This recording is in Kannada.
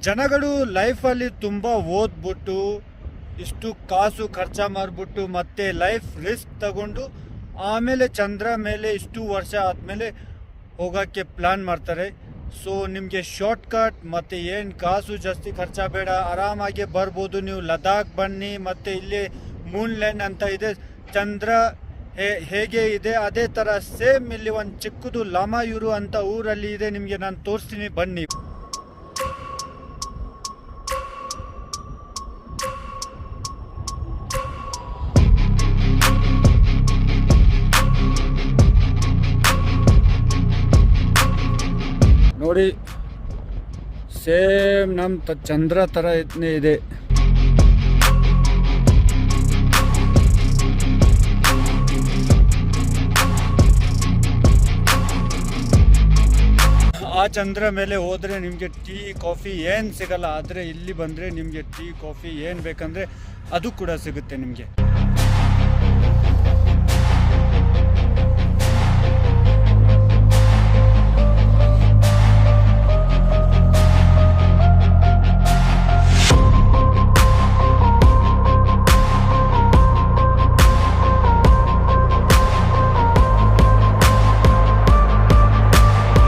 ಜನಗಳು ಲೈಫಲ್ಲಿ ತುಂಬ ಓದ್ಬಿಟ್ಟು ಇಷ್ಟು ಕಾಸು ಖರ್ಚು ಮಾಡಿಬಿಟ್ಟು ಮತ್ತೆ ಲೈಫ್ ರಿಸ್ಕ್ ತಗೊಂಡು ಆಮೇಲೆ ಚಂದ್ರ ಮೇಲೆ ಇಷ್ಟು ವರ್ಷ ಆದಮೇಲೆ ಹೋಗೋಕ್ಕೆ ಪ್ಲ್ಯಾನ್ ಮಾಡ್ತಾರೆ. ಸೊ ನಿಮಗೆ ಶಾರ್ಟ್ಕಟ್ ಮತ್ತು ಏನು ಕಾಸು ಜಾಸ್ತಿ ಖರ್ಚು ಬೇಡ, ಆರಾಮಾಗಿ ಬರ್ಬೋದು. ನೀವು ಲದಾಖ್ ಬನ್ನಿ, ಮತ್ತು ಇಲ್ಲಿ ಮೂನ್ ಲ್ಯಾಂಡ್ ಅಂತ ಇದೆ. ಚಂದ್ರ ಹೇಗೆ ಇದೆ ಅದೇ ಥರ ಸೇಮ್ ಇಲ್ಲಿ ಒಂದು ಚಿಕ್ಕದು ಲಾಮಾಯೂರು ಅಂತ ಊರಲ್ಲಿ ಇದೆ. ನಿಮಗೆ ನಾನು ತೋರಿಸ್ತೀನಿ, ಬನ್ನಿ. ನೋಡಿ, ಸೇಮ್ ನಮ್ಮ ಚಂದ್ರ ಥರ ಇದೆ. ಆ ಚಂದ್ರ ಮೇಲೆ ಹೋದರೆ ನಿಮಗೆ ಟೀ ಕಾಫಿ ಏನು ಸಿಗಲ್ಲ, ಆದರೆ ಇಲ್ಲಿ ಬಂದರೆ ನಿಮಗೆ ಟೀ ಕಾಫಿ ಏನು ಬೇಕಂದರೆ ಅದು ಕೂಡ ಸಿಗುತ್ತೆ ನಿಮಗೆ.